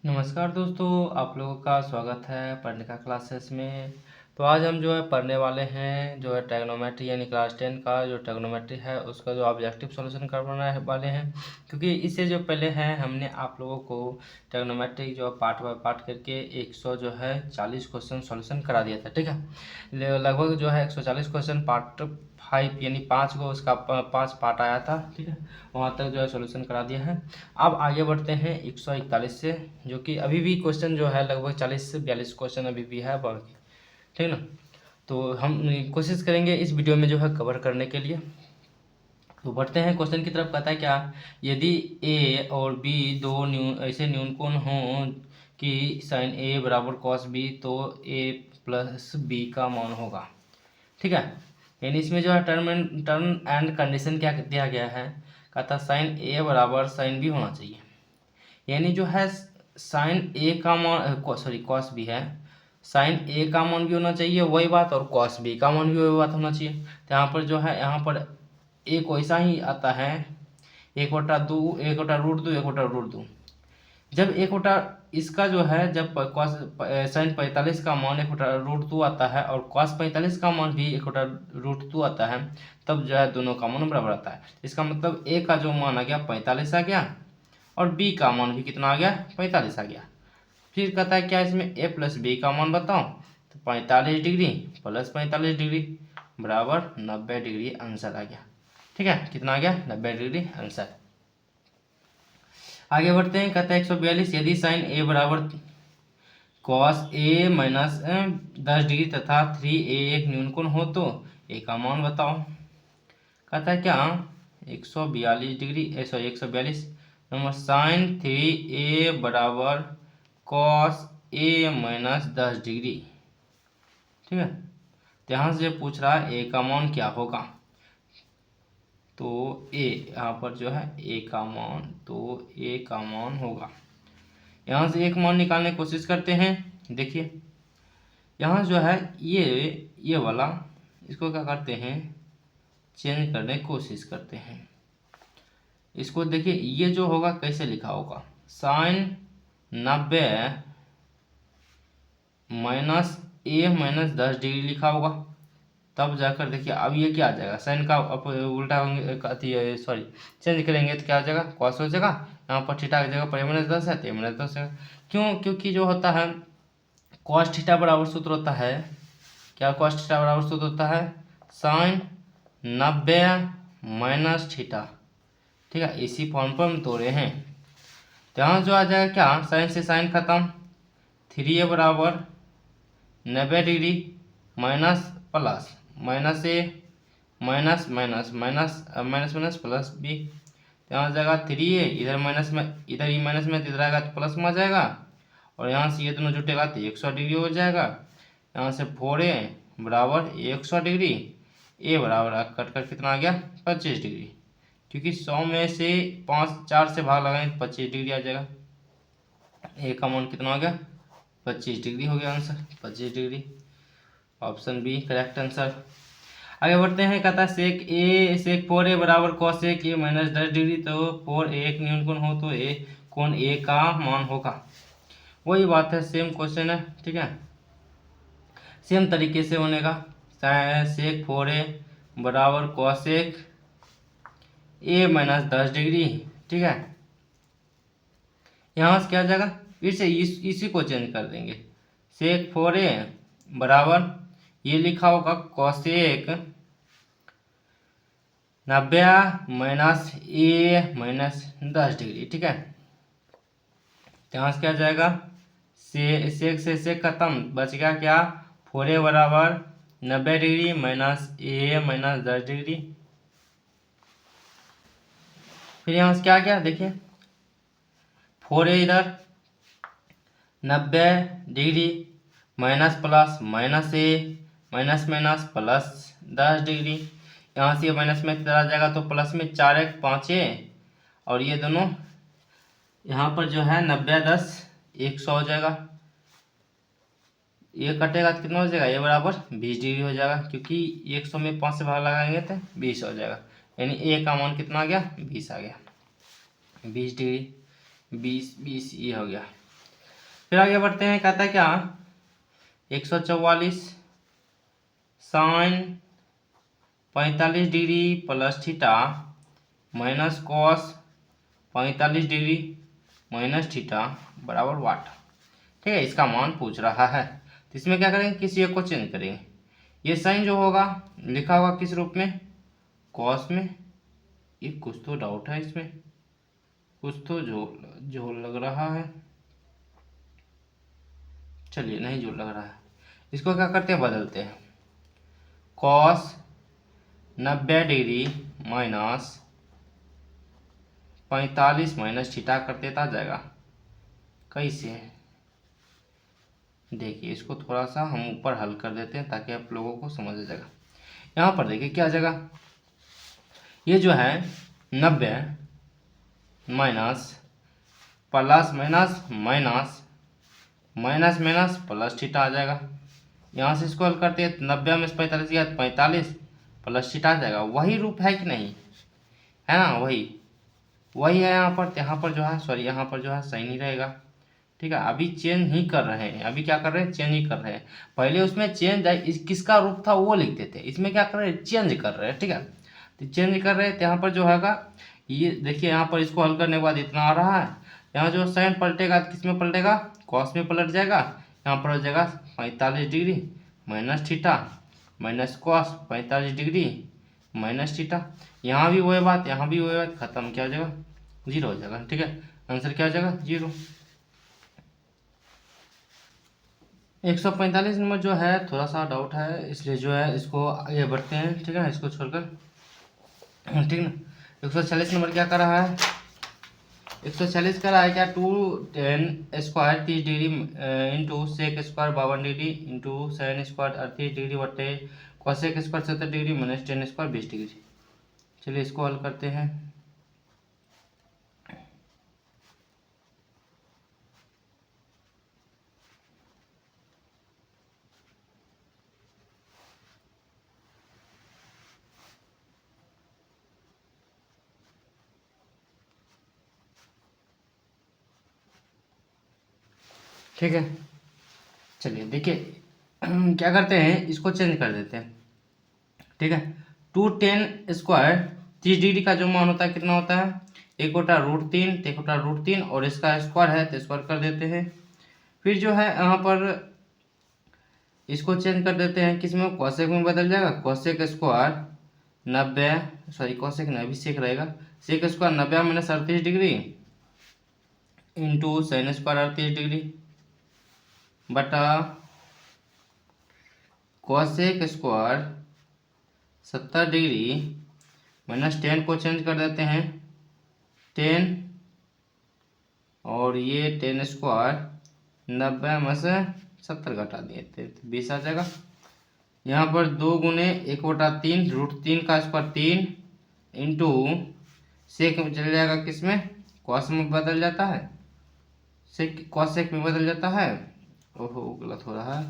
नमस्कार दोस्तों, आप लोगों का स्वागत है पढ़ने का क्लासेस में। तो आज हम जो है पढ़ने वाले हैं जो है ट्रिग्नोमेट्री यानी क्लास 10 का जो ट्रिग्नोमेट्री है उसका जो ऑब्जेक्टिव सॉल्यूशन करवाने वाले हैं। क्योंकि इससे जो पहले हैं हमने आप लोगों को ट्रिग्नोमेट्री जो पार्ट बाय पार्ट करके 100 जो है 40 क्वेश्चन सॉल्यूशन करा दिया था। ठीक है, लगभग जो है 140 क्वेश्चन पार्ट 5 यानी 5 को उसका 5 पार्ट आया था। ठीक है, वहाँ तक जो है सॉल्यूशन करा दिया है। अब आगे बढ़ते हैं 141 से, जो कि अभी भी क्वेश्चन जो है लगभग 40 से 42 क्वेश्चन अभी भी है बाकी। ठीक ना, तो हम कोशिश करेंगे इस वीडियो में जो है कवर करने के लिए। तो बढ़ते हैं क्वेश्चन की तरफ। कहता है क्या, यदि ए और बी दो ऐसे न्यूनकोण हों कि साइन ए बराबर कॉस बी, तो ए प्लस बी का मान होगा। ठीक है, यानी इसमें जो है टर्म एंड कंडीशन क्या दिया गया है। कहता साइन ए बराबर साइन बी होना चाहिए, यानी जो है साइन ए का मान कॉस बी है, साइन ए का मान भी होना चाहिए वही बात, और कॉस बी का मान भी वही बात होना चाहिए। तो यहाँ पर जो है यहाँ पर एक वैसा ही आता है, 1/2 1/√2 1/√2। जब 1 इसका जो है जब कॉस साइन 45 का मान 1/√2 आता है और कॉस 45 का मान भी 1/√2 आता है, तब जो है दोनों का मान बराबर आता है। इसका मतलब ए का जो मान आ गया 45 आ गया और बी का मान भी कितना आ गया 45 आ गया। फिर कहता है क्या, इसमें ए प्लस बी का मान बताओ। तो 45 डिग्री प्लस 45 डिग्री बराबर 90 डिग्री आंसर आ गया। ठीक है, कितना आ गया 90 डिग्री आंसर। आगे बढ़ते हैं। कहता है 142, यदि साइन ए बराबर कॉस ए माइनस 10 डिग्री तथा 3a एक न्यूनकोण हो तो ए का मान बताओ। कहता है क्या, 142 डिग्री 142 नंबर साइन 3a बराबर कॉस ए माइनस 10 डिग्री। ठीक है, तो यहाँ से पूछ रहा है ए का मान क्या होगा। तो ए यहाँ पर जो है ए का मान, तो ए का मान होगा, यहाँ से एक मान निकालने की कोशिश करते हैं। देखिए यहाँ जो है ये वाला, इसको क्या करते हैं, चेंज करने की कोशिश करते हैं। इसको देखिए ये जो होगा कैसे लिखा होगा, sign 90 minus A minus 10 degree लिखा होगा। तब जाकर देखिए अब ये क्या आ जाएगा, साइन का उल्टा होंगे, सॉरी चेंज करेंगे तो क्या हो जाएगा, कॉस हो जाएगा। यहाँ पर थीटा की जगह पर -10 है तो -10 है। क्यों, क्योंकि जो होता है कॉस थीटा बराबर सूत्र होता है, क्या कॉस थीटा बराबर सूत्र होता है, साइन 90 माइनस थीटा। ठीक है, इसी फॉर्म पर हम तोड़े हैं। तो यहाँ जो आ जाएगा क्या, साइन से साइन खत्म, 3a बराबर 90 degree minus plus minus A minus minus minus minus minus plus B. यहाँ जाएगा 3a, इधर माइनस में इधर ही माइनस में इधर आएगा तो प्लस में आ जाएगा, और यहाँ से ये दोनों जुटेगा तो 100 डिग्री हो जाएगा। यहाँ से 4a बराबर 100 डिग्री, ए बराबर कट कर कितना आ गया 25 डिग्री, क्योंकि 100 में से 4 से भाग लगाएंगे तो 25 डिग्री आ जाएगा। ए का मान कितना हो गया 25 डिग्री हो गया answer, 25 degree, option B correct answer. आगे बढ़ते हैं। कहता है सेक 4a बराबर कॉस ए माइनस 10 डिग्री, तो 4a एक न्यूनकोण हो तो ए कोण ए का मान होगा। वही बात है, सेम क्वेश्चन है। ठीक है, सेम तरीके से होने का, सेक 4a बराबर कॉस ए माइनस 10 डिग्री। ठीक है, यहाँ से क्या आ जाएगा, फिर से इसी को चेंज कर देंगे। सेक 4a बराबर ये लिखा होगा cosec 90 minus A minus 10 degree. ठीक है, यहाँ से क्या जाएगा, सेक से सेक खत्म, बच गया क्या, 4a बराबर 90 degree minus A minus 10 degree. फिर यहाँ से क्या आ गया, देखिए 4a इधर 90 degree minus plus minus A minus minus plus 10 degree. यहाँ से ये माइनस में इधर आ जाएगा तो प्लस में 4 1 5 और ये दोनों यहाँ पर जो है 90 10 100 हो जाएगा। ये कटेगा तो कितना हो जाएगा, ये बराबर 20 डिग्री हो जाएगा, क्योंकि 100 में 5 से भाग लगाएंगे तो 20 हो जाएगा। यानी ए का मान कितना आ गया 20 आ गया, 20 डिग्री 20 20 ये हो गया। फिर आगे बढ़ते हैं, कहता है क्या 144 sine 45 degree plus theta minus cos 45 degree minus theta बराबर वाट। ठीक है, इसका मान पूछ रहा है। तो इसमें क्या करेंगे, किसी एक को चेंज करेंगे। ये साइन जो होगा लिखा होगा किस रूप में, कॉस में। ये कुछ तो डाउट है इसमें, कुछ तो झोल लग रहा है। चलिए, नहीं झोल लग रहा है, इसको क्या करते हैं, बदलते हैं। Cos 90 degree minus 45 minus theta कर देता जाएगा। कैसे, देखिए इसको थोड़ा सा हम ऊपर हल कर देते हैं ताकि आप लोगों को समझ आ जाएगा। यहाँ पर देखिए क्या आ जाएगा, ये जो है 90 minus plus minus minus minus minus plus theta आ जाएगा। यहाँ से इसको हल करते हैं, 90 में 45 गया 45 प्लस थीटा आ जाएगा। वही रूप है कि नहीं, है ना, वही है। यहाँ पर जो है, सॉरी, यहाँ पर जो है सही नहीं रहेगा। ठीक है, अभी चेंज ही कर रहे हैं, अभी क्या कर रहे हैं, चेंज ही कर रहे हैं। पहले उसमें चेंज किसका रूप था वो लिखते थे, इसमें क्या कर रहे हैं, चेंज कर रहे हैं। ठीक है, तो चेंज कर रहे हैं। तो यहाँ पर जो हैगा, ये देखिए यहाँ पर इसको हल करने के बाद इतना आ रहा है। यहाँ जो साइन पलटेगा किस में पलटेगा, कॉस में पलट जाएगा। यहाँ पर हो जाएगा 45 degree minus theta minus cos 45 degree minus theta. यहाँ भी वही बात, यहाँ भी वही बात, खत्म। क्या हो जाएगा, जीरो हो जाएगा। ठीक है, आंसर क्या हो जाएगा, जीरो। 145 नंबर जो है थोड़ा सा डाउट है, इसलिए जो है इसको आगे बढ़ते हैं। ठीक है ना, इसको छोड़कर, ठीक ना। 146 नंबर क्या कर रहा है, 146 कर रहा है क्या, 2tan square 30 degree into sec square 52 degree into sine square 38 degree बटे cosec square 70 degree minus tan square 20 degree. चलिए इसको हल करते हैं। ठीक है, चलिए देखिए क्या करते हैं, इसको चेंज कर देते हैं। ठीक है, 2tan स्क्वायर 30 डिग्री का जो मान होता है कितना होता है, एक होता √3, एक होता √3 और इसका स्क्वायर है तो स्क्वायर कर देते हैं। फिर जो है यहाँ पर इसको चेंज कर देते हैं, किस में, कॉसेक में बदल जाएगा। कॉसेक स्क्वायर 90, सॉरी कॉसेक नहीं, अभी सेक रहेगा। Sec square 90 minus 38 degree into sine square 38 degree बटा कॉसेक स्क्वायर 70 डिग्री माइनस 10 को चेंज कर देते हैं 10, और ये 10 स्क्वायर 90 में से 70 घटा दिए थे 20 आ जाएगा। यहाँ पर 2 गुने 1/3 √3 का स्क्वायर 3 इंटू सेक में चले जाएगा, किस में, कॉस में बदल जाता है, सेक कॉसेक में बदल जाता है। ओहो गलत हो रहा है,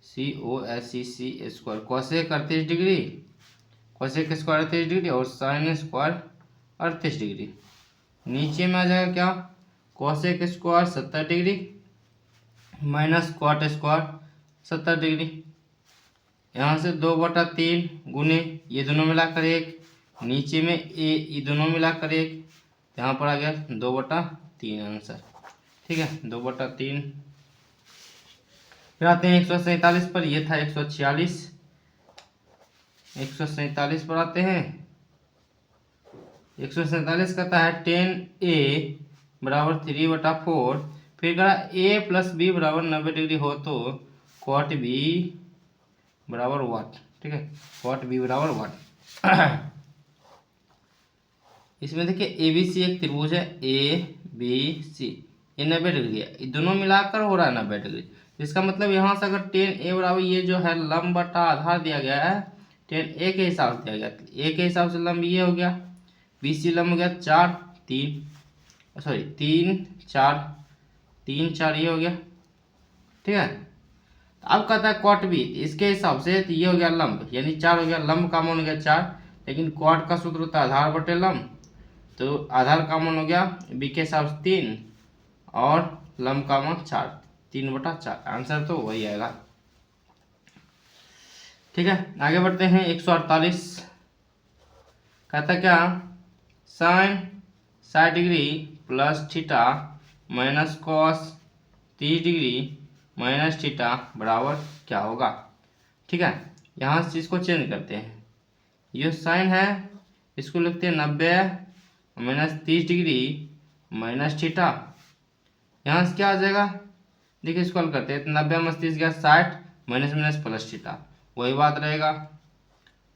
COSEC square cosec 38 degree, cosec square 38 degree और साइन स्क्वायर 38 डिग्री। नीचे में आ जाएगा क्या, cosec square 70 degree minus cot square 70 degree. यहाँ से 2/3 गुने ये दोनों मिलाकर 1, नीचे में ये दोनों मिलाकर 1, यहाँ पर आ गया 2/3 आंसर। ठीक है, 2/3। फिर आते हैं 147 पर, ये था 146, 147 पर आते हैं। 147 कहता है 10a बराबर 3/4, फिर कहा a प्लस b बराबर 90 डिग्री हो तो कॉट b बराबर वाट। ठीक है, कॉट b बराबर वाट। इसमें देखिए ABC एक त्रिभुज है, ABC, ये 90 डिग्री है, ये दोनों मिलाकर हो रहा है 90 डिग्री। इसका मतलब यहाँ से अगर 10a बराबर ये जो है लंब बटा आधार दिया गया है 10a के हिसाब से दिया गया, a के हिसाब से लंब ये हो गया, BC लंब हो गया 4 3, सॉरी 3 4 3 4 ये हो गया। ठीक है, अब कहता है कॉट बी, इसके हिसाब से तो ये हो गया लंब, यानी 4 हो गया, लंब का मान हो गया 4, लेकिन कॉट का सूत्र होता है आधार बटे लंब, तो आधार का मान हो गया बी के हिसाब से 3 और लंब का मान 4, 3/4, आंसर तो वही आएगा। ठीक है, आगे बढ़ते हैं। 148 कहता क्या, sine 60 degree plus theta minus cos 30 degree minus theta बराबर क्या होगा। ठीक है, यहाँ से इसको चेंज करते हैं। ये साइन है, इसको लिखते हैं 90 माइनस 30 डिग्री माइनस थीटा। यहाँ से क्या आ जाएगा, देखिए इसको हल करते हैं। 90 माइनस 30 गया 60, माइनस माइनस प्लस थीटा, वही बात रहेगा।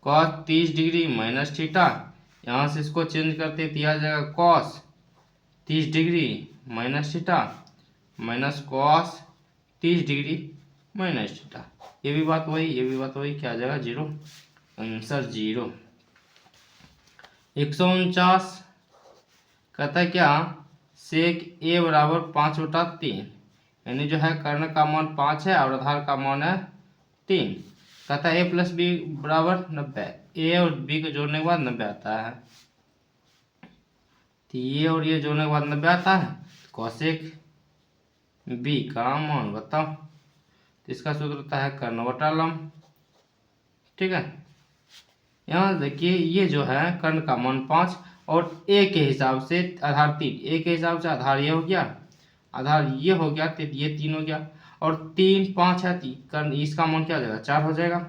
कॉस 30 डिग्री माइनस थीटा, यहाँ से इसको चेंज करते हैं, दिया जाएगा cos 30 degree minus theta minus cos 30 degree minus theta. ये भी बात वही, ये भी बात वही, क्या आ जाएगा 0, आंसर 0। 149 कहता है क्या, सेक ए बराबर 5/3, यानी जो है कर्ण का मान 5 है और आधार का मान है 3। कहता है ए प्लस बी बराबर 90, ए और बी को जोड़ने के बाद 90 आता है, तो ये और ये जोड़ने के बाद 90 आता है। कॉसेक बी का मान बताओ, तो इसका सूत्र होता है कर्ण बटा लंब। ठीक है, यहाँ देखिए ये जो है कर्ण का मान 5 और ए के हिसाब से आधार 3, ए के हिसाब से आधार ये हो गया, आधार ये हो गया, तो ये 3 हो गया, और 3 5 है, कर्ण इसका मान क्या हो जाएगा 4 हो जाएगा।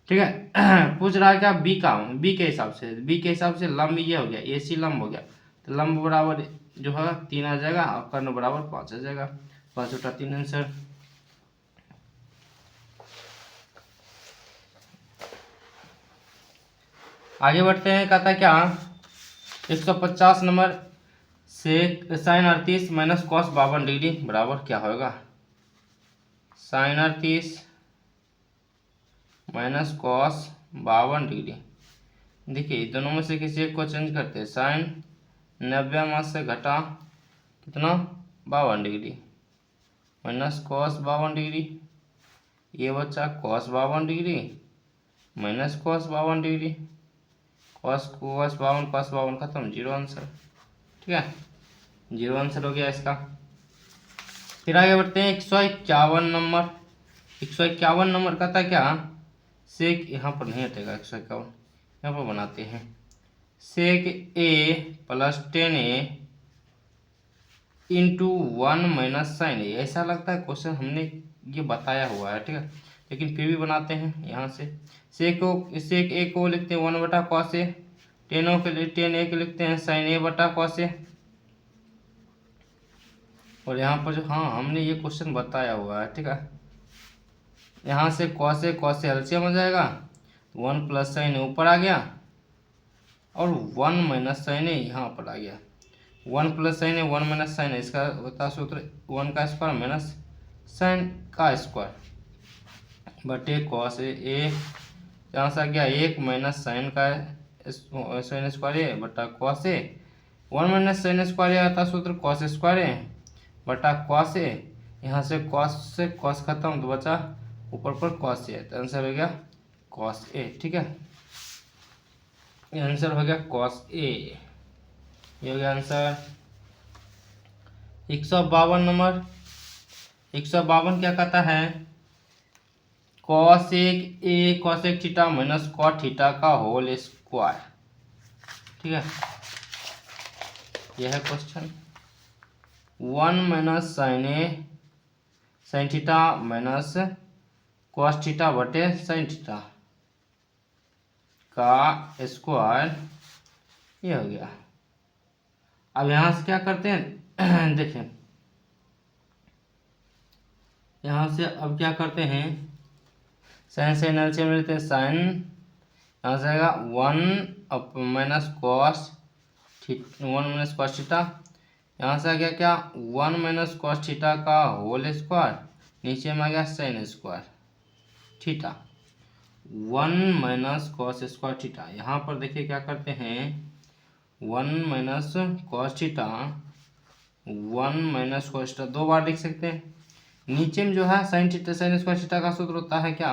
ठीक है, पूछ रहा है क्या बी का, बी के हिसाब से, बी के हिसाब से लंब ये हो गया, ए सी लंब हो गया, तो लंब बराबर जो है 3 आ जाएगा और कर्ण बराबर 5 आ जाएगा, 5/3 आंसर। आगे बढ़ते हैं। कहता क्या, 150 नंबर से साइन 38 माइनस कॉस 52 डिग्री बराबर क्या होगा। साइन 38 माइनस कॉस 52 डिग्री, देखिए दोनों में से किसी एक को चेंज करते हैं। साइन 90 में से घटा कितना 52 डिग्री माइनस कॉस 52 डिग्री, ये बचा cos 52 degree minus cos 52 degree, cos 52 खत्म, 0 आंसर। ठीक है, 0 आंसर हो गया इसका। फिर आगे बढ़ते हैं। 151 नंबर, 151 नंबर कहता क्या, सेक यहाँ पर नहीं हटेगा 151, यहाँ पर बनाते हैं। Sec A plus 10a into 1 minus sine A, ऐसा लगता है क्वेश्चन हमने ये बताया हुआ है। ठीक है, लेकिन फिर भी बनाते हैं। यहाँ से सेक ए को लिखते हैं 1/cos ए, 10 ए के लिखते हैं साइन ए बटा कॉस ए, और यहाँ पर जो हाँ हमने ये क्वेश्चन बताया हुआ है। ठीक है, यहाँ से कॉस ए एलसीएम हो जाएगा, 1 प्लस साइन ए ऊपर आ गया और 1 माइनस साइन ए यहाँ पर आ गया। 1 प्लस साइन ए 1 माइनस साइन ए, इसका होता है सूत्र 1 का स्क्वायर माइनस साइन का स्क्वायर बटे कॉस ए, यहाँ से आ गया 1 माइनस साइन का साइन स्क्वायर ए बटा cos A, 1 minus sine square ए आता है सूत्र कॉस स्क्वायर ए बटा कॉस ए, यहाँ से कॉस खत्म तो बचा ऊपर पर कॉस ए, तो आंसर हो गया कॉस ए। ठीक है, ये आंसर हो गया कॉस ए, ये हो गया आंसर। 152 नंबर, 152 क्या कहता है, cosec A cosec theta minus cot theta का होल स्क्वायर। ठीक है, यह है question. 1 minus sine A sine theta minus cos theta बटे साइन थीटा का स्क्वायर, ये हो गया। अब यहाँ से क्या करते हैं देखें, यहाँ से अब क्या करते हैं, साइन से एलसीएम लेते हैं, साइन यहाँ से आएगा 1 माइनस कॉस थीटा, यहाँ से आ गया क्या 1 माइनस कॉस थीटा का होल स्क्वायर, नीचे में आ गया sign square theta, 1 minus cos square theta. यहाँ पर देखिए क्या करते हैं, 1 minus cos theta 1 minus cos theta 2 बार लिख सकते हैं। नीचे में जो है sine theta sine square theta का सूत्र होता है क्या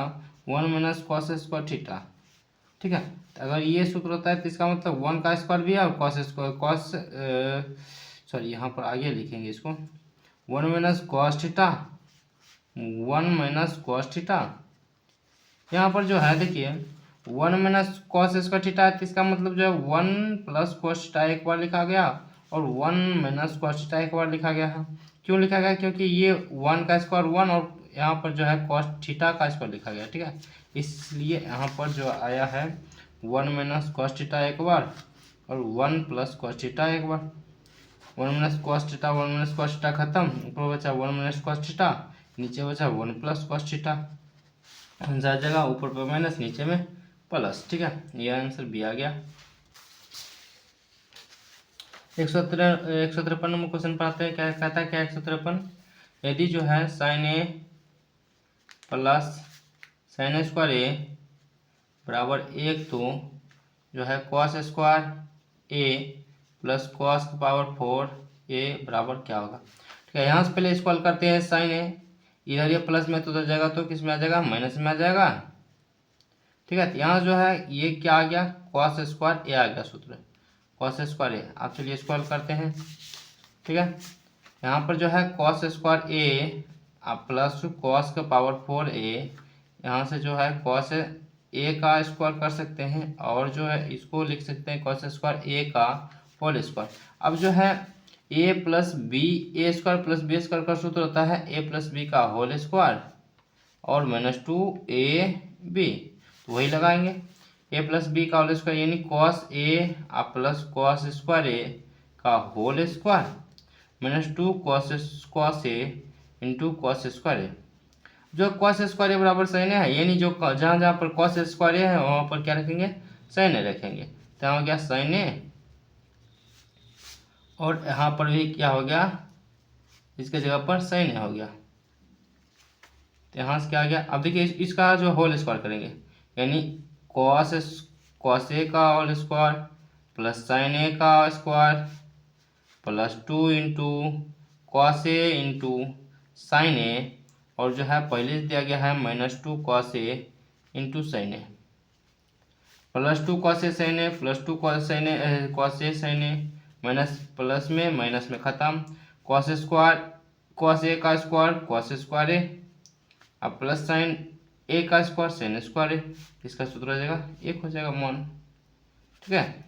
1 माइनस कॉस स्क्वायर थीटा। ठीक है, तो अगर ये सूत्र होता है तो इसका मतलब 1 का स्क्वायर भी है और कॉस स्क्वायर यहाँ पर आगे लिखेंगे इसको, 1 minus cos theta, 1 minus cos theta. यहाँ पर जो है देखिए 1 माइनस कॉस स्क्वायर थीटा है, तो इसका मतलब जो है 1 प्लस कॉस थीटा एक बार लिखा गया और 1 माइनस कॉस थीटा एक बार लिखा गया है। क्यों लिखा गया? क्योंकि ये 1 का स्क्वायर 1 और यहाँ पर जो है कॉस थीटा का स्क्वायर लिखा गया, ठीक है। इसलिए यहाँ पर जो आया है 1 माइनस कॉस थीटा एक बार और 1 प्लस कॉस थीटा एक बार। 1 minus cos theta, 1 minus cos theta खत्म, ऊपर बचा 1 माइनस कॉस थीटा, नीचे बचा 1 प्लस कॉस थीटा। आंसर जगह ऊपर पर माइनस, नीचे में प्लस, ठीक है। ये आंसर भी आ गया। 153 नंबर क्वेश्चन पढ़ते हैं। क्या कहता है? क्या 153, यदि जो है साइन ए प्लस साइन स्क्वायर ए बराबर 1, तो जो है cos square A plus cos की पावर 4 ए बराबर क्या होगा? ठीक है, यहाँ से पहले स्क्वायर करते हैं साइन ए, इधर ये प्लस में तो उधर जाएगा तो किस में आ जाएगा? माइनस में आ जाएगा, ठीक है। तो यहाँ जो है ये क्या आ गया? कॉस स्क्वायर ए आ गया सूत्र, कॉस स्क्वायर ए। आप चलिए स्क्वायर करते हैं, ठीक है। यहाँ पर जो है cos square A plus cos का पावर 4 ए, यहाँ से जो है कॉस ए का स्क्वायर कर सकते हैं और जो है इसको लिख सकते हैं कॉस स्क्वायर ए का होल स्क्वायर। अब जो है ए प्लस बी, ए स्क्वायर प्लस बी स्क्वायर का सूत्र होता है ए प्लस बी का होल स्क्वायर और माइनस 2 ए बी, तो वही लगाएंगे। ए प्लस बी का होल स्क्वायर यानी cos A plus cos square ए का whole square minus 2 cos A into cos square ए। जो कॉस स्क्वायर ए बराबर साइन है, यानी जो जहाँ जहाँ पर कॉस स्क्वायर ए है वहाँ पर क्या रखेंगे? साइन ए रखेंगे। तो यहाँ हो गया साइन ए और यहाँ पर भी क्या हो गया? इसके जगह पर साइन ए हो गया। तो यहाँ से क्या आ गया? अब देखिए इसका जो होल स्क्वायर करेंगे, यानी कॉस ए का होल स्क्वायर प्लस साइन ए का square plus 2 into cos A into sine ए, और जो है पहले से दिया गया है minus 2 cos A into sine A, plus 2 cos A sign A plus 2 cos A sign A, minus plus में माइनस में खत्म, कॉस स्क्वायर कॉस ए का स्क्वायर कॉस स्क्वायर ए, अब प्लस साइन ए का स्क्वायर साइन स्क्वायर ए, इसका सूत्र हो जाएगा 1 हो जाएगा मान, ठीक है।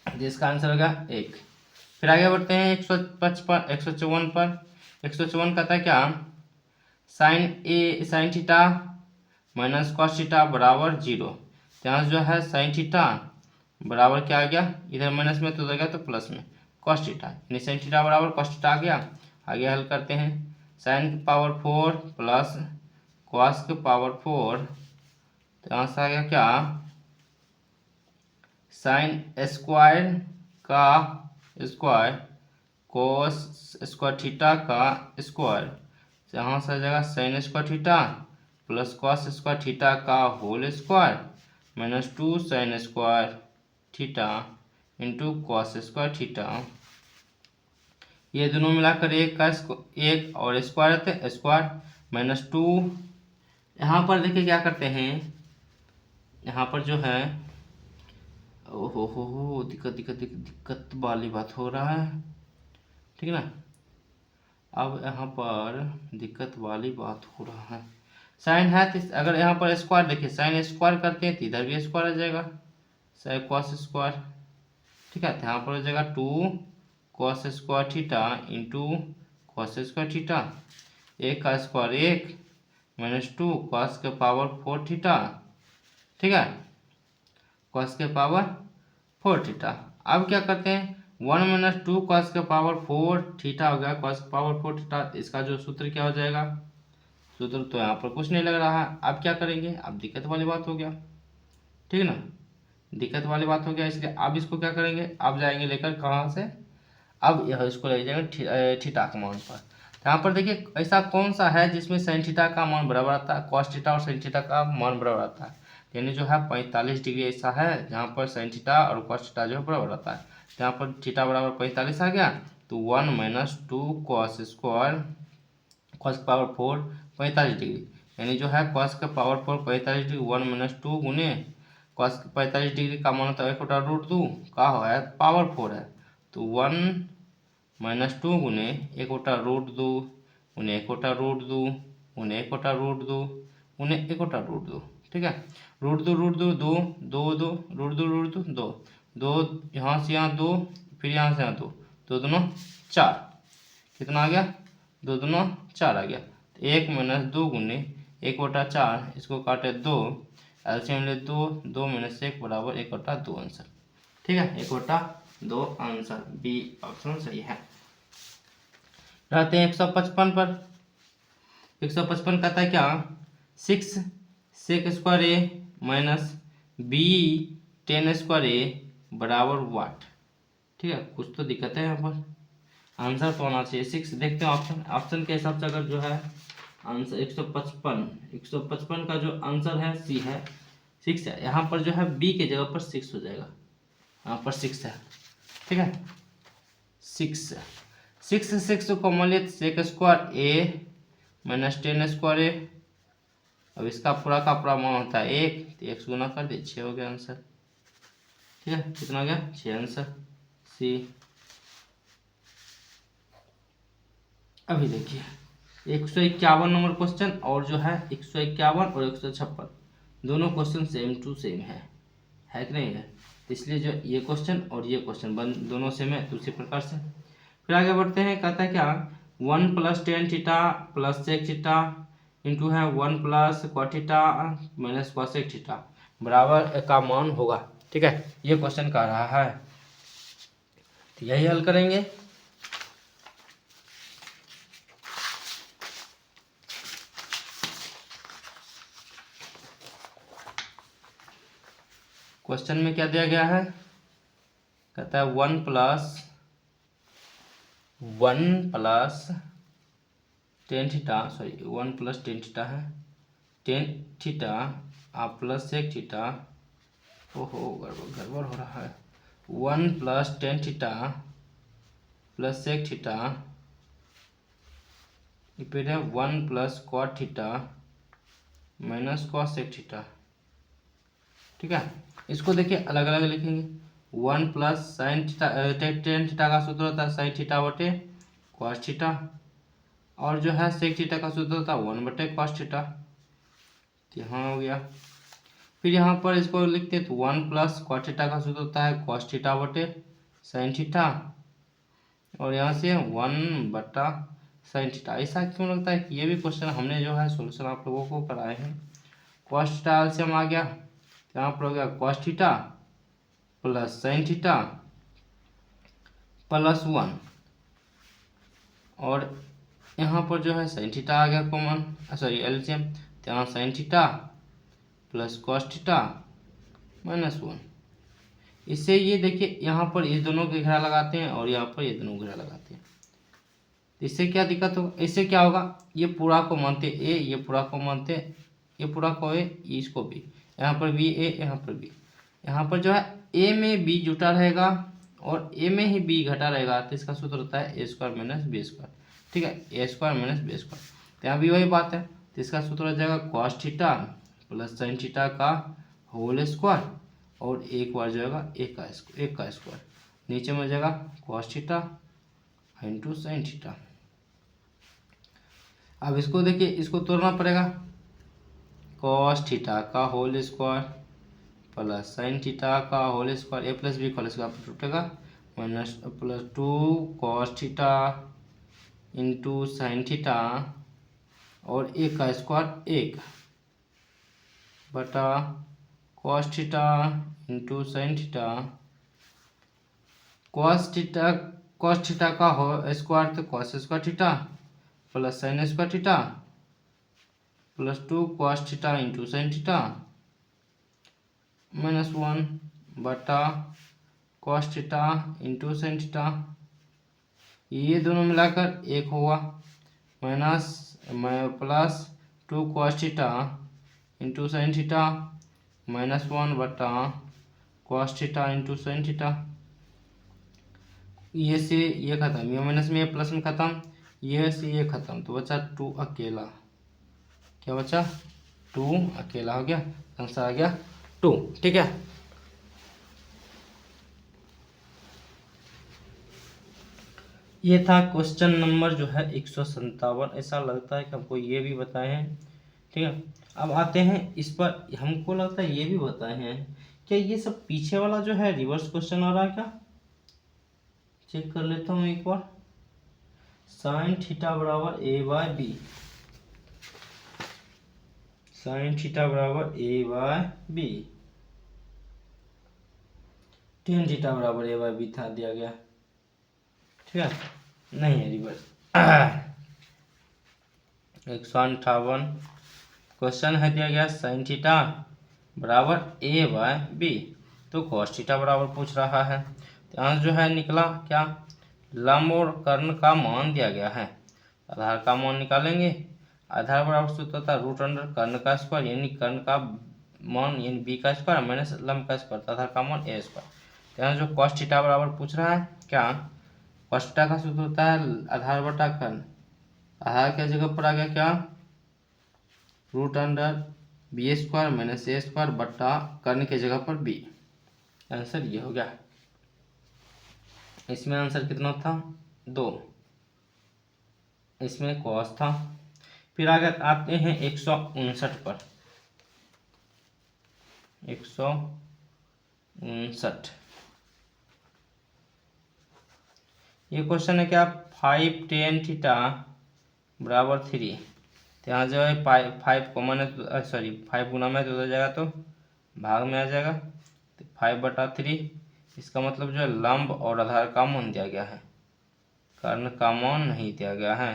जिसका आंसर होगा 1। फिर आगे बढ़ते हैं 154 पर। 154 कहता है क्या? Sign theta minus cos theta बराबर 0। यहाँ जो है साइन थीटा बराबर क्या आ गया? इधर माइनस में तो देगा तो प्लस में कॉस थीटा, यानी साइन थीटा बराबर कॉस थीटा आ गया। आगे हल करते हैं, साइन की पावर 4 प्लस कॉस की पावर 4, तो यहाँ से आ गया क्या? साइन स्क्वायर का स्क्वायर कोस स्क्वायर थीटा का स्क्वायर, यहाँ से आ जाएगा sine square theta plus cos square theta का whole square minus 2 sine square theta into cos square theta. ये दोनों मिलाकर एक और स्क्वायर रहते हैं, स्क्वायर माइनस 2। यहाँ पर देखिए क्या करते हैं, यहाँ पर जो है ओहो दिक्कत वाली बात हो रहा है, ठीक है ना। अब यहाँ पर दिक्कत वाली बात हो रहा है, साइन है तो अगर यहाँ पर स्क्वायर देखिए साइन स्क्वायर करते हैं तो इधर भी स्क्वायर आ जाएगा, साइन कॉस स्क्वायर, ठीक है। तो यहाँ पर हो जाएगा 2 cos square theta into cos square theta, एक का स्क्वायर 1 माइनस 2 कॉस के पावर 4 थीटा, ठीक है, कॉस के पावर 4 थीटा। अब क्या करते हैं 1 माइनस 2 कॉस के पावर 4 थीटा हो गया, कॉस के पावर 4 थीटा, इसका जो सूत्र क्या हो जाएगा? सूत्र तो यहाँ पर कुछ नहीं लग रहा है। अब क्या करेंगे? अब दिक्कत वाली बात हो गया, ठीक है ना, दिक्कत वाली बात हो गया। इसलिए अब इसको क्या करेंगे? अब जाएंगे लेकर कहाँ से? अब यह इसको ले जाएंगे थीटा के मान पर। यहाँ पर देखिए ऐसा कौन सा है जिसमें साइन थीटा का मान बराबर आता है, कॉस थीटा और साइन थीटा का मान बराबर आता है, यानी जो है 45 डिग्री ऐसा है जहाँ पर साइन थीटा और कॉस थीटा जो है बराबर आता है। यहाँ पर थीटा बराबर 45 आ गया, तो 1 माइनस 2 कॉस स्क्वायर कॉस का पावर 4 45 डिग्री, यानी जो है कॉस का पावर 4 45 डिग्री 1 माइनस 2 गुने कॉस 45 डिग्री का मान होता है 1/√2 का है पावर 4 है, तो 1 -2 गुने 1/√2 गुने 1/√2 गुने 1/√2 गुने 1/√2। ठीक है, √2 2 2 2 √2 2 2 यहाँ से यहाँ 2, फिर यहाँ से यहाँ 2, 2 दूना 4, कितना आ गया 2 दूना 4 आ गया। 1 - 2 गुने 1/4, इसको काटे 2, एलसीएम ले 2, 2 - 1 बराबर 1/2 आंसर। ठीक है, 1/2 आंसर, बी ऑप्शन सही है। रहते हैं 155 पर। 155 कहता है क्या, 6 sec स्क्वायर ए माइनस बी 10 स्क्वायर ए बराबर वाट। ठीक है, कुछ तो दिक्कत है यहाँ पर, आंसर तो आना चाहिए 6। देखते हैं ऑप्शन के हिसाब से, अगर जो है आंसर 155 का जो आंसर है सी है 6 है। यहाँ पर जो है बी के जगह पर 6 हो जाएगा, यहाँ पर 6 है। ठीक है, 6 को मान लिया सेक स्क्वायर ए माइनस 10 स्क्वायर ए। अब इसका पूरा का पूरा मान होता है 1, तो 1 से गुना कर दे, 6 हो गया आंसर। ठीक है, कितना हो गया 6 आंसर, सी। अभी देखिए 151 नंबर क्वेश्चन, और जो है 151 और 156 दोनों क्वेश्चन सेम टू सेम है कि नहीं है, इसलिए जो ये क्वेश्चन और ये क्वेश्चन दोनों सेम है, तो उसी प्रकार से फिर आगे बढ़ते हैं। कहता है क्या, 1 + tan theta plus sec theta into है 1 + cot theta minus cosec theta बराबर का मान होगा। ठीक है, ये क्वेश्चन कह रहा है, तो यही हल करेंगे। क्वेश्चन में क्या दिया गया है, कहता है 1 + tan theta, sorry 1 + tan theta है, tan theta plus sec theta, ओहो गड़बड़ हो रहा है, 1 + tan theta plus sec theta, फिर है 1 + cot theta minus cosec theta. ठीक है, इसको देखिए अलग अलग लिखेंगे। 1 + sin थीटा, tan थीटा का सूत्र होता है sin थीटा बटे cos थीटा, और जो है sec थीटा का सूत्र होता है 1 बटे cos थीटा। यहाँ हो गया, फिर यहाँ पर इसको लिखते हैं तो 1 + cot थीटा का सूत्र होता है cos थीटा बटे sin थीटा, और यहाँ से 1 बटा sin थीटा। ऐसा क्यों लगता है कि ये भी क्वेश्चन हमने जो है सोल्यूशन आप लोगों को कराए हैं। cos थीटा से हम आ गया, यहाँ पर हो गया cos theta plus sin theta plus 1, और यहाँ पर जो है sin थीटा आ गया कॉमन, सॉरी एलसीएम, तो यहाँ sin theta plus cos theta minus 1। इससे ये देखिए यहाँ पर इस दोनों के घेरा लगाते हैं और यहाँ पर ये दोनों घेरा लगाते हैं, इससे क्या दिक्कत होगा, इससे क्या होगा, ये पूरा को मानते ए, ये पूरा को मानते, ये पूरा को ए, इसको बी, यहाँ पर बी ए, यहाँ पर बी, यहाँ पर जो है ए में बी जुटा रहेगा और ए में ही बी घटा रहेगा, तो इसका सूत्र होता है ए स्क्वायर माइनस बी स्क्वायर। ठीक है, ए स्क्वायर माइनस बी स्क्वायर, तो यहाँ भी वही बात है, तो इसका सूत्र हो जाएगा cos theta plus sine theta का होल स्क्वायर, और एक बार जो है एक का स्क्वायर, नीचे में हो जाएगा cos theta into sine theta. अब इसको देखिए, इसको तोड़ना पड़ेगा, कॉस थीटा का whole square plus sine theta का whole square, A plus B का होल स्क्वायर टूटेगा, minus plus 2 cos theta into sine theta, और एक का स्क्वायर 1 बटा cos theta into sine theta, cos theta का स्क्वायर तो cos square theta plus sine square theta plus 2 cos theta into sine theta minus 1 बटा cos theta into sine theta, ये दोनों मिलाकर 1 होगा, minus plus 2 cos theta into sine theta minus 1 बटा cos theta into sine theta. ये से ये खत्म, ये माइनस में ये प्लस में खत्म, ये से ये खत्म, तो बचा 2 अकेला, क्या बचा 2 अकेला हो गया, आंसर आ गया 2। ठीक है, ये था क्वेश्चन नंबर जो है 157। ऐसा लगता है कि हमको ये भी बताए हैं। ठीक है, अब आते हैं इस पर। हमको लगता है ये भी बताए हैं। क्या ये सब पीछे वाला जो है रिवर्स क्वेश्चन आ रहा है क्या? चेक कर लेता हूँ एक बार। साइन थीटा बराबर ए बाय बी, साइन थीटा बराबर ए बाय बी, टेन थीटा बराबर ए बाय बी था दिया गया। ठीक है, नहीं है रिवर्स। 158 क्वेश्चन है दिया गया साइन थीटा बराबर ए बाय बी, तो कॉस थीटा बराबर पूछ रहा है। तो यहाँ जो है निकला क्या, लंब और कर्ण का मान दिया गया है। आधार का मान निकालेंगे। आधार बराबर सूत्र था रूट अंडर कर्ण का स्क्वायर, यानी कर्ण का मान यानी बी का स्क्वायर माइनस लंब का स्क्वायर, आधार का मान ए स्क्वायर। तो यहाँ जो कॉस थीटा बराबर पूछ रहा है क्या, कॉस थीटा का सूत्र होता है आधार बटा कर्ण। आधार के जगह पर आ गया क्या, root under B square minus A square बटा कर्ण के जगह पर बी। आंसर ये हो गया। इसमें आंसर कितना था, 2। इसमें कॉस था। फिर आगे आते हैं 159 पर। 159 ये क्वेश्चन है क्या, 5 tan थीटा बराबर 3। तो यहाँ जो है 5 कॉमन है, सॉरी 5 गुना में तो हो जाएगा, तो भाग में आ जाएगा। तो 5/3, इसका मतलब जो है लंब और आधार का मान दिया गया है, कर्ण का मान नहीं दिया गया है।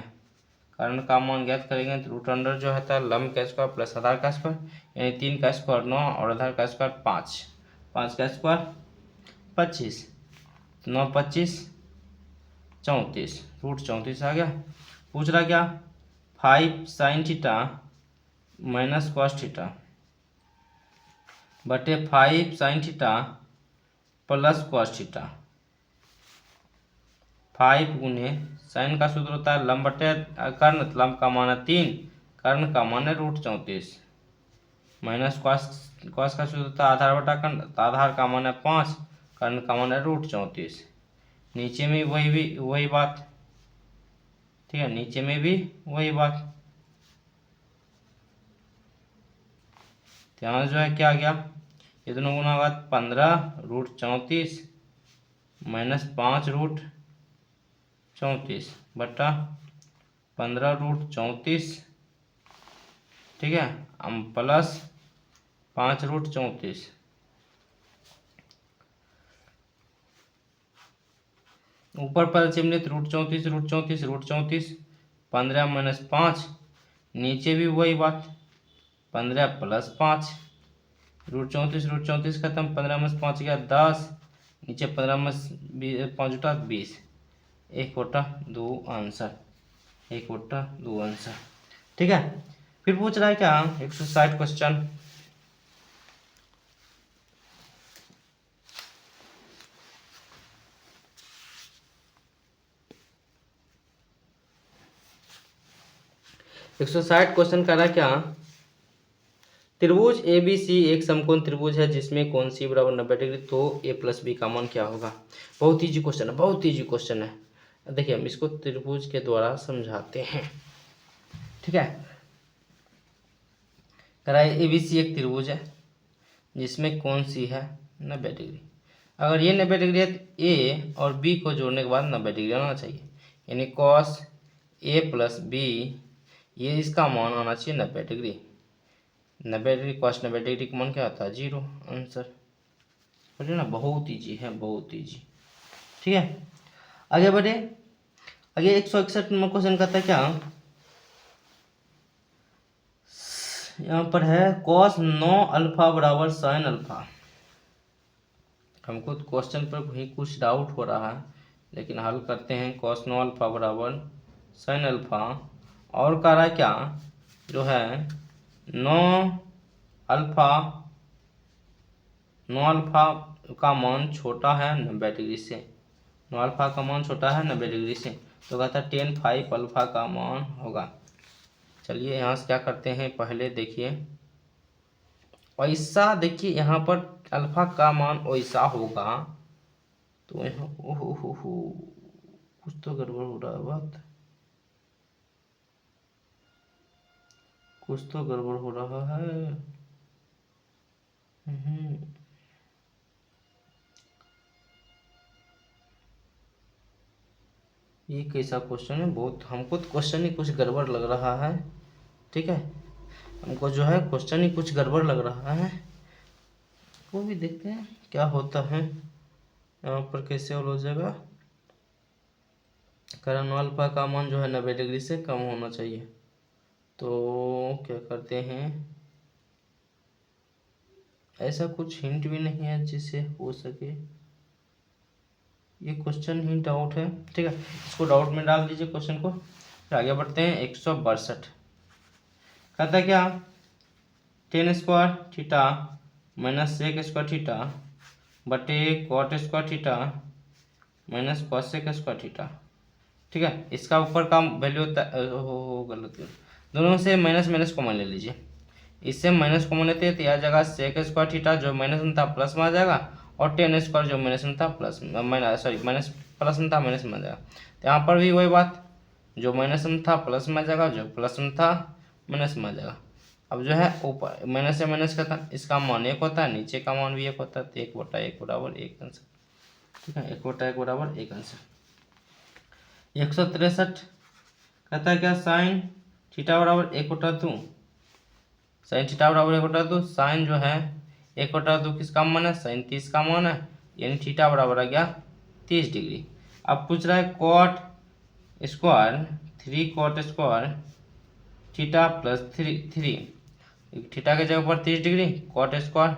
कर्ण का मान ज्ञात करेंगे तो रूट अंडर जो है लंब का स्क्वायर प्लस आधार का स्क्वायर, यानी 3 का स्क्वायर 9 और आधार का स्क्वायर 5, 5 का स्क्वायर 25, 9 25 34, रूट 34 आ गया। पूछ रहा क्या, 5 sign theta minus cos theta बटे 5 sine theta plus cos theta. 5 गुने साइन का सूत्र होता है लंब बटे कर्ण, लंब का मान है 3, कर्ण का मान है रूट 34, माइनस कॉस, कॉस का सूत्र होता है आधार बटा कर्ण, आधार का मान है 5, कर्ण का मान है रूट 34। नीचे में वही बात, ठीक है, नीचे में भी वही बात। यहाँ जो है क्या आ गया, ये दोनों गुना होगा 15 रूट 34 माइनस 5 रूट 34 बटा 15 रूट 34, ठीक है, हम प्लस 5 रूट 34। ऊपर पर चिमनित रूट 34 रूट 34 रूट 34, 15 माइनस 5, नीचे भी वही बात 15 प्लस 5, रूट 34 खत्म, 15 में 5 गया 10, नीचे 15 में 5 उठा 20, 1/2 आंसर, 1/2 आंसर। ठीक है, फिर पूछ रहा है क्या 160 क्वेश्चन। एक 160 क्वेश्चन कर रहा है क्या, त्रिभुज ए बी सी एक समकोण त्रिभुज है जिसमें कोण सी बराबर 90 डिग्री, तो ए प्लस बी का मान क्या होगा। बहुत ईजी क्वेश्चन है, बहुत ईजी क्वेश्चन है। देखिए हम इसको त्रिभुज के द्वारा समझाते हैं। ठीक है, कराए ए बी सी एक त्रिभुज है जिसमें कोण सी है 90 डिग्री। अगर ये 90 डिग्री है तो ए और बी को जोड़ने के बाद 90 डिग्री आना चाहिए, यानी कॉस ए प्लस बी, ये इसका मान आना चाहिए 90 डिग्री। 90 डिग्री कॉस 90 डिग्री का मान क्या आता है, 0 आंसर। बोलिए ना, बहुत ईजी है, बहुत ईजी। ठीक है, आगे बढ़े। आगे 161 नंबर क्वेश्चन कहता है क्या, यहाँ पर है कॉस 9 अल्फा बराबर साइन अल्फा। हमको क्वेश्चन पर भी कुछ डाउट हो रहा है, लेकिन हल करते हैं। कॉस 9 अल्फा बराबर साइन अल्फा, और कह रहा है क्या, जो है 9 अल्फा का मान छोटा है 90 डिग्री से, 9 अल्फा का मान छोटा है 90 डिग्री से, तो कहता है 10 5 अल्फा का मान होगा। चलिए यहाँ से क्या करते हैं, पहले देखिए ऐसा, देखिए यहाँ पर अल्फा का मान ऐसा होगा, तो यहाँ ओहो कुछ तो गड़बड़ हो रहा है बात, कुछ तो गड़बड़ हो रहा है। ये कैसा क्वेश्चन है, बहुत हमको तो क्वेश्चन ही कुछ गड़बड़ लग रहा है। ठीक है, हमको जो है क्वेश्चन ही कुछ गड़बड़ लग रहा है। वो भी देखते हैं क्या होता है यहाँ पर, कैसे हो जाएगा। कारण अल्फा का मान जो है 90 डिग्री से कम होना चाहिए। तो क्या करते हैं, ऐसा कुछ हिंट भी नहीं है जिससे हो सके। ये क्वेश्चन ही डाउट है। ठीक है, इसको डाउट में डाल दीजिए क्वेश्चन को। फिर आगे बढ़ते हैं। 162 कहता है क्या, 10 square theta minus sec square theta बटे cot square theta minus cosec square theta. ठीक है, इसका ऊपर का वैल्यू होता है, गलत, दोनों से माइनस माइनस कॉमन ले लीजिए। इससे माइनस कॉमन लेते हैं तो यह जगह सेक स्क्वायर थीटा जो माइनस में था प्लस में आ जाएगा, और 10 स्क्वायर जो माइनस में था प्लस माइनस प्लस में था माइनस में आ जाएगा। तो यहाँ पर भी वही बात, जो माइनस में था प्लस में आ जाएगा, जो प्लस में था माइनस में आ जाएगा। अब जो है ऊपर माइनस से माइनस का था, इसका मान 1 होता है, नीचे का मान भी 1 होता है, तो 1/1 बराबर 1 आंसर। ठीक है, 1/1 बराबर 1 आंसर। 163 कहता है क्या, साइन थीटा बराबर 1/2, साइन थीटा बराबर 1/2, साइन जो है 1/2 किसका मान है, साइन 30 का मान है, यानी थीटा बराबर आ गया 30 डिग्री। अब पूछ रहा है cot square 3 cot square theta plus 3, theta के जगह पर 30 degree, cot square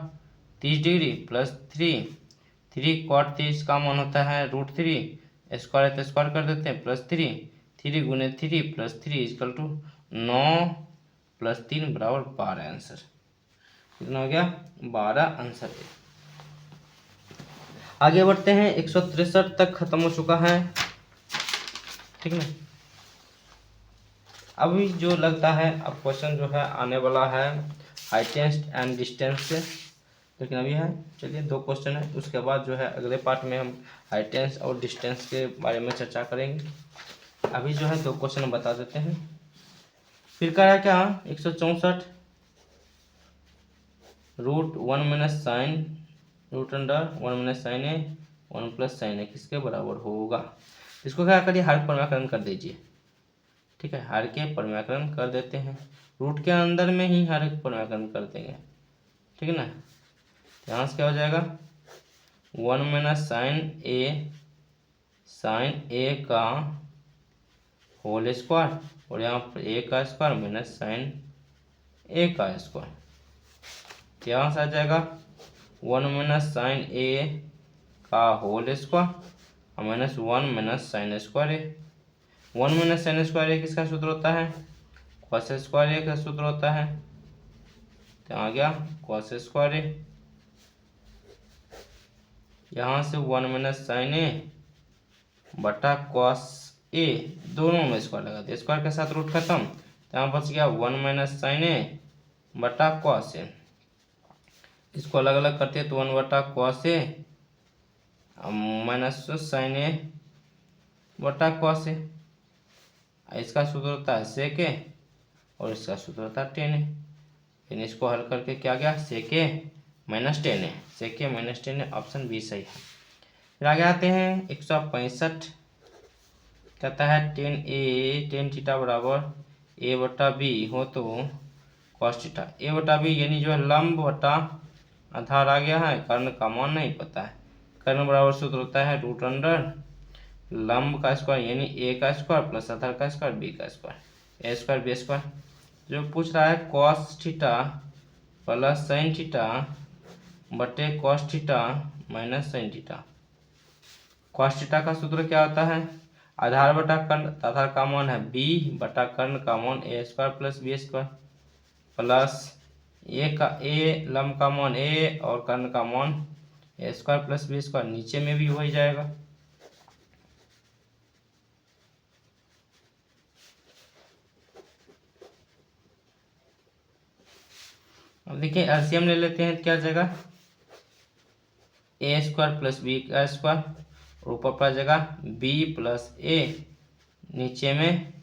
30 degree plus 3 cot 30 का मान होता है √3, स्क्वायर है तो स्क्वायर कर देते हैं, प्लस 3 गुने 3 प्लस 3 इजकल टू 9 प्लस 3 बराबर 12 आंसर। कितना हो गया, 12 आंसर है। आगे बढ़ते हैं। 163 तक खत्म हो चुका है। ठीक है, अभी जो लगता है अब क्वेश्चन जो है आने वाला है हाइट एंड डिस्टेंस से, लेकिन अभी है, चलिए 2 क्वेश्चन है, उसके बाद जो है अगले पार्ट में हम हाइट और डिस्टेंस के बारे में चर्चा करेंगे। अभी जो है 2 क्वेश्चन बता देते हैं। फिर कह रहा है क्या, 164 √1 माइनस साइन √1 माइनस साइन ए 1 प्लस साइन ए किसके बराबर होगा। इसको क्या करिए, हर परिमाकरण कर दीजिए। ठीक है, हर के परिमाकरण कर देते हैं, रूट के अंदर में ही हर एक परिमाकरण कर देंगे। ठीक है ना, यहाँ से क्या हो जाएगा, 1 माइनस साइन ए का होल स्क्वायर, और यहाँ पर ए का स्क्वायर माइनस साइन ए का स्क्वायर, यहाँ से आ जाएगा 1 माइनस साइन ए का होल स्क्वायर और माइनस 1 माइनस साइन स्क्वायर ए। 1 माइनस साइन स्क्वायर ए किसका सूत्र होता है, कॉस स्क्वायर ए का सूत्र होता है, तो आ गया कॉस स्क्वायर ए। यहाँ से 1 माइनस साइन ए बटा कॉस ए, दोनों में स्क्वायर लगा दिया, स्क्वायर के साथ रूट खत्म, तो यहाँ बच गया 1 माइनस साइन ए बटा कॉस ए। इसको अलग अलग करते हैं तो 1 बटा कॉस ए माइनस साइन ए बटा कॉस ए। इसका सूत्र होता है सेक ए और इसका सूत्र होता है टेन ए, यानी इसको हल करके क्या गया, सेक ए माइनस टेन ए, सेक ए माइनस टेन ए, ऑप्शन बी सही है। फिर आगे आते हैं 165 कहता है टेन थीटा बराबर ए बटा बी हो तो कॉस थीटा, ए बटा बी यानी जो है लंब बटा आधार आ गया है, कर्ण का मान नहीं पता है, कर्ण बराबर सूत्र होता है √अंडर लंब का स्क्वायर यानी ए का स्क्वायर प्लस आधार का स्क्वायर बी का square, A square B square. जो पूछ रहा है cos theta plus sine theta बटे cos theta minus sine theta. Cos theta का सूत्र क्या होता है, आधार बटा कर्ण, आधार का मान है बी बटा कर्ण का मान A square plus B square plus A लंब का मान ए और कर्ण का मान A square plus B square, नीचे में भी हो ही जाएगा। अब देखिए एलसीएम ले लेते हैं, क्या जाएगा, ए स्क्वायर प्लस बी का स्क्वायर और ऊपर पर जगह b प्लस ए, नीचे में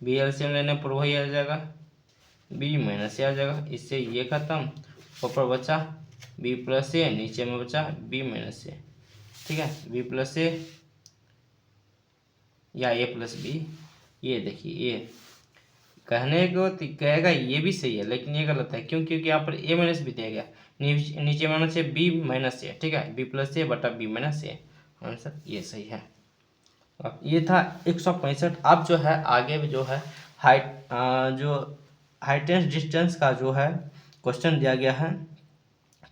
b एलसीएम लेने पर वही आ जाएगा b माइनस ए आ जाएगा। इससे ये खत्म, ऊपर बचा b प्लस ए, नीचे में बचा b माइनस ए। ठीक है, b प्लस ए या a प्लस बी। ये देखिए, ये कहने को कहेगा ये भी सही है, लेकिन ये गलत है। क्यों? क्योंकि यहाँ पर a माइनस बी दिया गया, नीचे में होना चाहिए b माइनस ए। ठीक है, b प्लस ए बटा b माइनस ए, आंसर ये सही है। अब ये था 165। अब जो है आगे भी जो है जो हाइटेस्ट डिस्टेंस का जो है क्वेश्चन दिया गया है।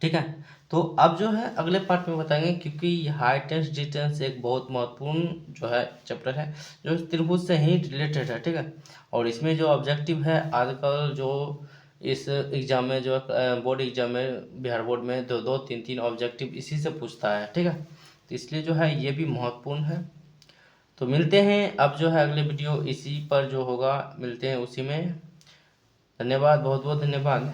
ठीक है, तो अब जो है अगले पार्ट में बताएंगे, क्योंकि हाइटेस्ट डिस्टेंस एक बहुत महत्वपूर्ण जो है चैप्टर है, जो त्रिभुज से ही रिलेटेड है। ठीक है, और इसमें जो ऑब्जेक्टिव है आजकल जो इस एग्जाम में जो बोर्ड एग्जाम में, बिहार बोर्ड में 2-2, 3-3 ऑब्जेक्टिव इसी से पूछता है। ठीक है, तो इसलिए जो है ये भी महत्वपूर्ण है। तो मिलते हैं अब जो है अगले वीडियो इसी पर जो होगा, मिलते हैं उसी में। धन्यवाद, बहुत बहुत धन्यवाद।